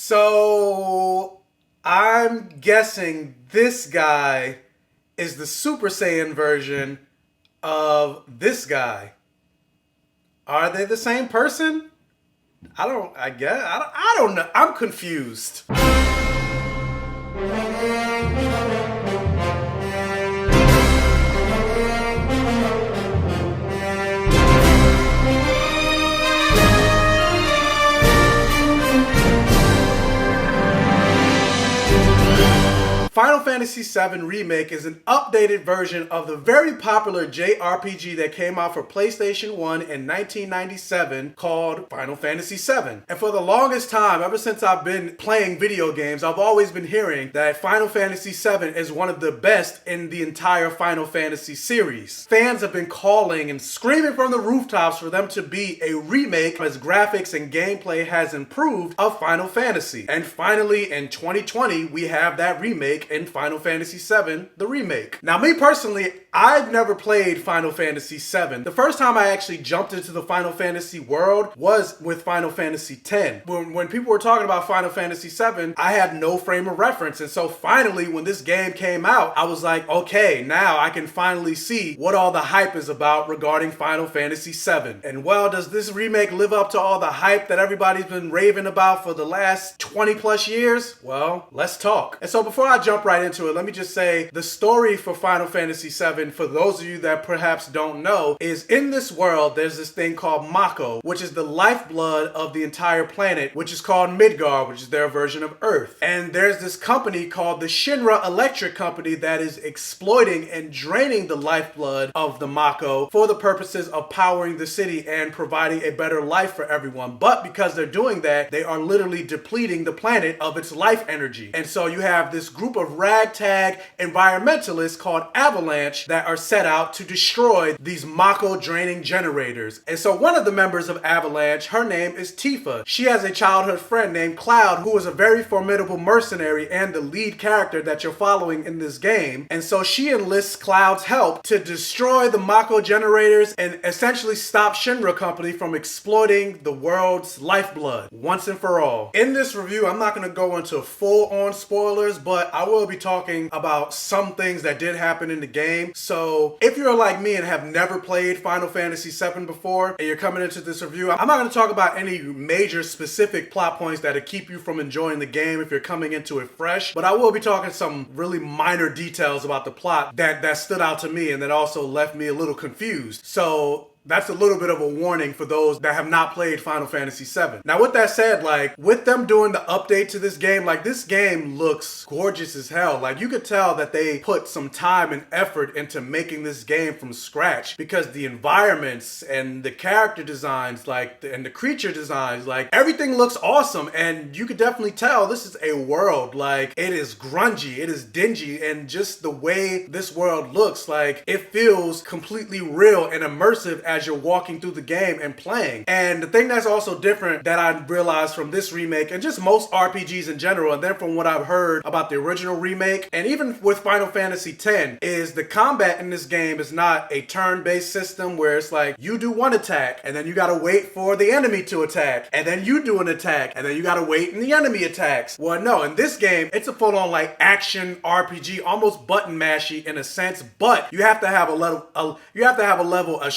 So I'm guessing this guy is the Super Saiyan version of this guy. Are they the same person? I don't know. I'm confused. Final Fantasy VII Remake is an updated version of the very popular JRPG that came out for PlayStation 1 in 1997 called Final Fantasy VII. And for the longest time, ever since I've been playing video games, I've always been hearing that Final Fantasy VII is one of the best in the entire Final Fantasy series. Fans have been calling and screaming from the rooftops for them to be a remake as graphics and gameplay has improved of Final Fantasy. And finally, in 2020, we have that remake in Final Fantasy VII, the remake. Now, me personally, I've never played Final Fantasy VII. The first time I actually jumped into the Final Fantasy world was with Final Fantasy X. When people were talking about Final Fantasy VII, I had no frame of reference. And so finally, when this game came out, I was like, okay, now I can finally see what all the hype is about regarding Final Fantasy VII. And well, does this remake live up to all the hype that everybody's been raving about for the last 20 plus years? Well, let's talk. And so before I jump right into it, let me just say the story for Final Fantasy VII, for those of you that perhaps don't know, is in this world there's this thing called Mako, which is the lifeblood of the entire planet, which is called Midgar, which is their version of Earth. And there's this company called the Shinra Electric Company that is exploiting and draining the lifeblood of the Mako for the purposes of powering the city and providing a better life for everyone. But because they're doing that, they are literally depleting the planet of its life energy. And so you have this group of ragtag environmentalists called Avalanche that are set out to destroy these Mako draining generators. And so one of the members of Avalanche, her name is Tifa. She has a childhood friend named Cloud, who is a very formidable mercenary and the lead character that you're following in this game. And so she enlists Cloud's help to destroy the Mako generators and essentially stop Shinra Company from exploiting the world's lifeblood once and for all. In this review, I'm not going to go into full-on spoilers, but I will be talking about some things that did happen in the game. So if you're like me and have never played Final Fantasy VII before and you're coming into this review, I'm not going to talk about any major specific plot points that'll keep you from enjoying the game if you're coming into it fresh, but I will be talking some really minor details about the plot that stood out to me and that also left me a little confused. So that's a little bit of a warning for those that have not played Final Fantasy VII. Now, with that said, like, with them doing the update to this game, like, this game looks gorgeous as hell. Like, you could tell that they put some time and effort into making this game from scratch because the environments and the character designs, like, and the creature designs, like, everything looks awesome. And you could definitely tell this is a world, like, it is grungy, it is dingy, and just the way this world looks, like, it feels completely real and immersive as you're walking through the game and playing. And the thing that's also different that I realized from this remake and just most RPGs in general, and then from what I've heard about the original remake and even with Final Fantasy X, is the combat in this game is not a turn-based system where it's like you do one attack and then you gotta wait for the enemy to attack and then you do an attack and then you gotta wait and the enemy attacks. Well, no, in this game it's a full-on like action RPG, almost button mashy in a sense, but you have to have a level of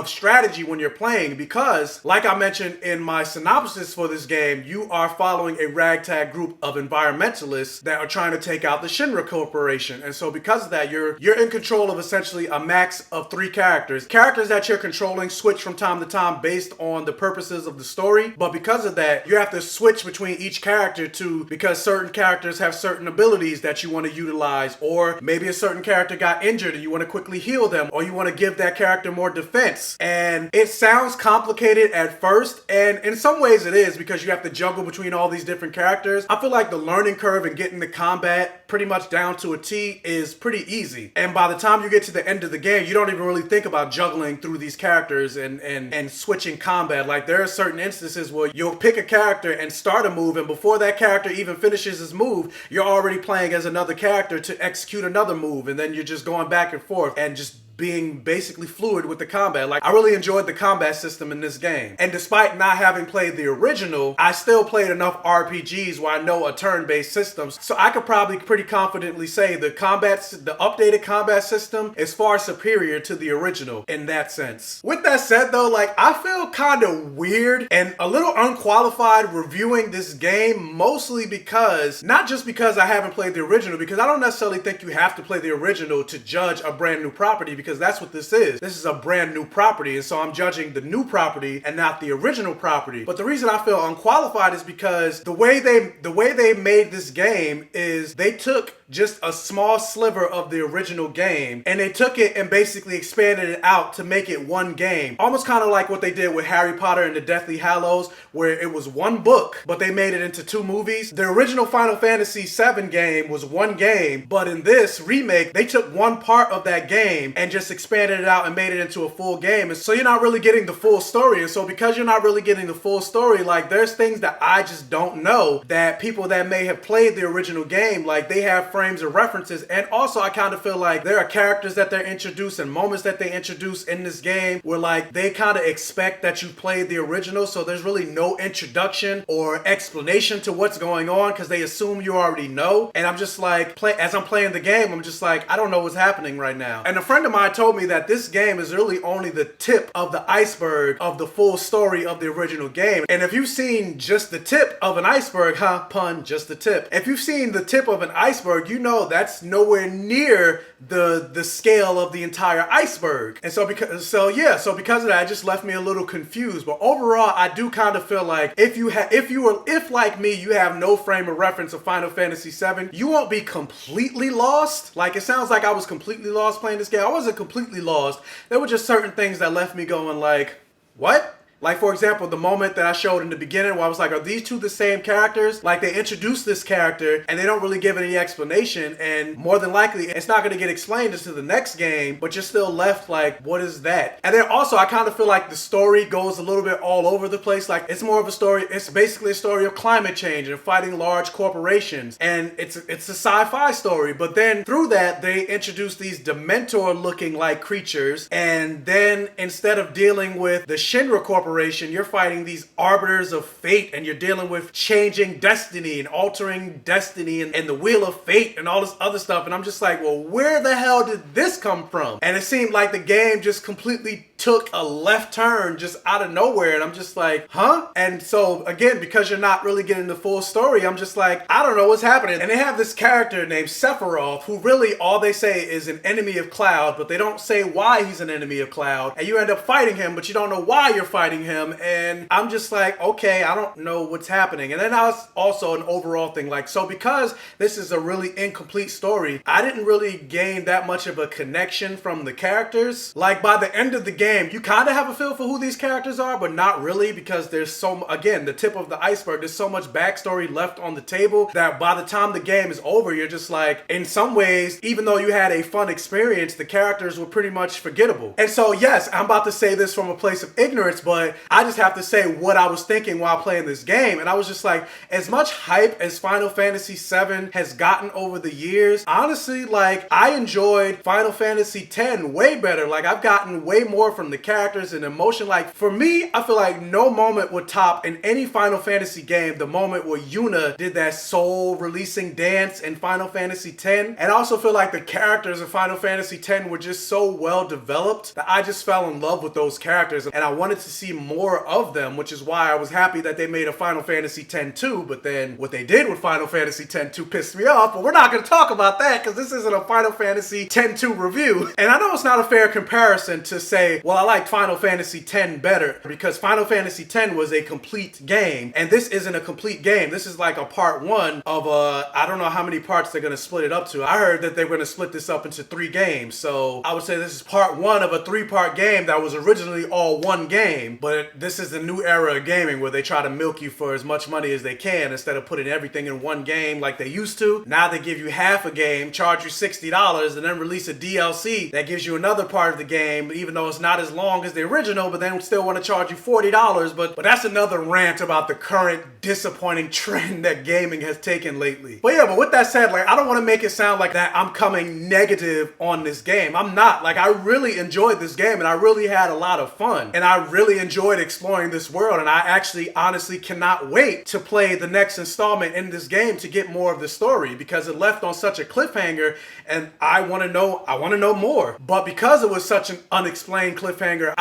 strategy when you're playing because, like I mentioned in my synopsis for this game, you are following a ragtag group of environmentalists that are trying to take out the Shinra Corporation. And so because of that, you're in control of essentially a max of 3 characters. Characters that you're controlling switch from time to time based on the purposes of the story, but because of that, you have to switch between each character because certain characters have certain abilities that you want to utilize, or maybe a certain character got injured and you want to quickly heal them, or you want to give that character more defense. And it sounds complicated at first, and in some ways it is because you have to juggle between all these different characters. I feel like the learning curve and getting the combat pretty much down to a T is pretty easy. And by the time you get to the end of the game, you don't even really think about juggling through these characters and switching combat. Like, there are certain instances where you'll pick a character and start a move, and before that character even finishes his move, you're already playing as another character to execute another move, and then you're just going back and forth and just being basically fluid with the combat. Like, I really enjoyed the combat system in this game. And despite not having played the original, I still played enough RPGs where I know a turn-based system. So I could probably pretty confidently say the updated combat system is far superior to the original in that sense. With that said though, like, I feel kind of weird and a little unqualified reviewing this game, mostly because, not just because I haven't played the original, because I don't necessarily think you have to play the original to judge a brand new property, because that's what this is. This is a brand new property, and so I'm judging the new property and not the original property. But the reason I feel unqualified is because the way they made this game is they took just a small sliver of the original game and they took it and basically expanded it out to make it one game. Almost kind of like what they did with Harry Potter and the Deathly Hallows, where it was one book, but they made it into 2 movies. The original Final Fantasy VII game was one game, but in this remake, they took one part of that game and just expanded it out and made it into a full game. And so you're not really getting the full story. And so because you're not really getting the full story, like, there's things that I just don't know that people that may have played the original game, like, they have frames of references. And also I kind of feel like there are characters that they're introduced and moments that they introduce in this game where, like, they kind of expect that you played the original, so there's really no introduction or explanation to what's going on because they assume you already know. And I'm just like, as I'm playing the game, I'm just like, I don't know what's happening right now. And a friend of mine told me that this game is really only the tip of the iceberg of the full story of the original game. And if you've seen just the tip of an iceberg, pun, just the tip. If you've seen the tip of an iceberg, you know that's nowhere near the scale of the entire iceberg. And so because of that, it just left me a little confused. But overall, I do kind of feel like if like me, you have no frame of reference of Final Fantasy VII, you won't be completely lost. Like, it sounds like I was completely lost playing this game. I wasn't completely lost. There were just certain things that left me going like, what? Like, for example, the moment that I showed in the beginning where I was like, are these two the same characters? Like, they introduced this character and they don't really give any explanation, and more than likely it's not going to get explained into the next game, but you're still left like, what is that? And then also I kind of feel like the story goes a little bit all over the place. Like, it's more of a story, it's basically a story of climate change and fighting large corporations, and it's a sci-fi story, but then through that they introduce these Dementor looking like creatures, and then instead of dealing with the Shinra Corporation, you're fighting these arbiters of fate, and you're dealing with changing destiny and altering destiny and the wheel of fate and all this other stuff. And I'm just like, well, where the hell did this come from? And it seemed like the game just completely took a left turn just out of nowhere, and I'm just like, huh? And so again, because you're not really getting the full story, I'm just like, I don't know what's happening. And they have this character named Sephiroth, who really all they say is an enemy of Cloud, but they don't say why he's an enemy of Cloud, and you end up fighting him, but you don't know why you're fighting him. And I'm just like, okay, I don't know what's happening. And then that was also an overall thing, like, so because this is a really incomplete story, I didn't really gain that much of a connection from the characters. Like, by the end of the game, you kind of have a feel for who these characters are, but not really, because there's again, the tip of the iceberg, there's so much backstory left on the table that by the time the game is over, you're just like, in some ways, even though you had a fun experience, the characters were pretty much forgettable. And so yes, I'm about to say this from a place of ignorance, but I just have to say what I was thinking while playing this game. And I was just like, as much hype as Final Fantasy VII has gotten over the years, honestly, like, I enjoyed Final Fantasy X way better. Like, I've gotten way more from the characters and emotion. Like, for me, I feel like no moment would top in any Final Fantasy game the moment where Yuna did that soul releasing dance in Final Fantasy X. And I also feel like the characters in Final Fantasy X were just so well developed that I just fell in love with those characters, and I wanted to see more of them, which is why I was happy that they made a Final Fantasy X-2. But then what they did with Final Fantasy X-2 pissed me off, but we're not going to talk about that because this isn't a Final Fantasy X-2 review. And I know it's not a fair comparison to say, well, I liked Final Fantasy X better, because Final Fantasy X was a complete game, and this isn't a complete game. This is like a part 1 of I don't know how many parts they're going to split it up to. I heard that they're going to split this up into 3 games, so I would say this is part 1 of a 3-part game that was originally all one game, but this is the new era of gaming where they try to milk you for as much money as they can instead of putting everything in one game like they used to. Now they give you half a game, charge you $60, and then release a DLC that gives you another part of the game, even though it's not not as long as the original, but then still want to charge you $40. But that's another rant about the current disappointing trend that gaming has taken lately. But yeah, but with that said, like, I don't want to make it sound like that I'm coming negative on this game. I'm not. Like, I really enjoyed this game, and I really had a lot of fun, and I really enjoyed exploring this world, and I actually honestly cannot wait to play the next installment in this game to get more of the story, because it left on such a cliffhanger, and I want to know more. But because it was such an unexplained cliffhanger,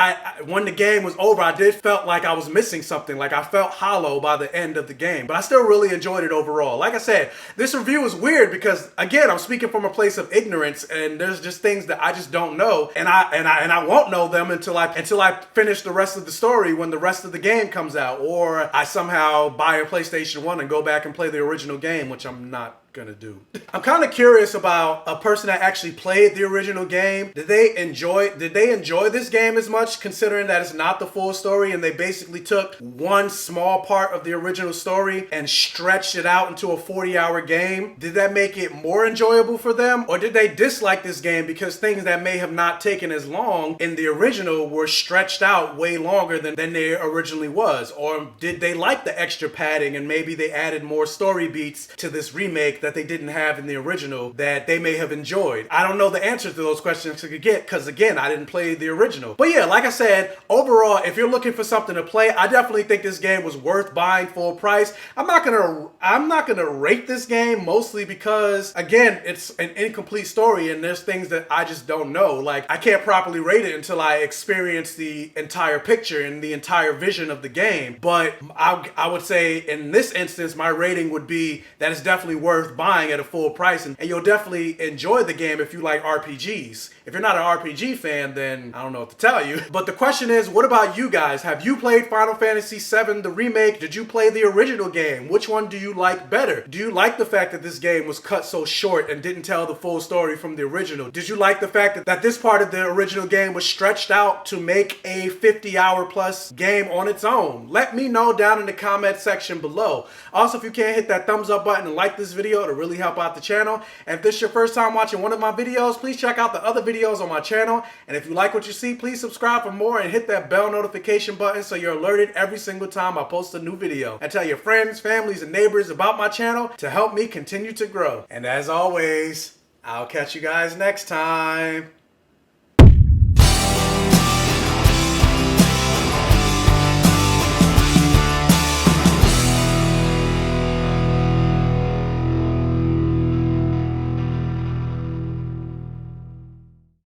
when the game was over, I did felt like I was missing something. Like, I felt hollow by the end of the game, but I still really enjoyed it overall. Like I said, this review is weird because, again, I'm speaking from a place of ignorance, and there's just things that I just don't know, and I won't know them until I finish the rest of the story when the rest of the game comes out, or I somehow buy a PlayStation 1 and go back and play the original game, which I'm not gonna do. I'm kind of curious about a person that actually played the original game. Did they enjoy this game as much, considering that it's not the full story and they basically took one small part of the original story and stretched it out into a 40-hour game? Did that make it more enjoyable for them, or did they dislike this game because things that may have not taken as long in the original were stretched out way longer than they originally was? Or did they like the extra padding and maybe they added more story beats to this remake that they didn't have in the original that they may have enjoyed? I don't know the answer to those questions because, again, I didn't play the original. But yeah, like I said, overall, if you're looking for something to play, I definitely think this game was worth buying full price. I'm not gonna rate this game, mostly because, again, it's an incomplete story and there's things that I just don't know. Like, I can't properly rate it until I experience the entire picture and the entire vision of the game. But I would say in this instance, my rating would be that it's definitely worth buying at a full price, and you'll definitely enjoy the game if you like RPGs. If you're not an RPG fan, then I don't know what to tell you. But the question is, what about you guys? Have you played Final Fantasy VII, the remake? Did you play the original game? Which one do you like better? Do you like the fact that this game was cut so short and didn't tell the full story from the original? Did you like the fact that this part of the original game was stretched out to make a 50-hour plus game on its own? Let me know down in the comment section below. Also, if you can't hit that thumbs up button and like this video, it'll really help out the channel. And if this is your first time watching one of my videos, please check out the other videos on my channel. And if you like what you see, please subscribe for more and hit that bell notification button so you're alerted every single time I post a new video. And tell your friends, families, and neighbors about my channel to help me continue to grow. And as always, I'll catch you guys next time.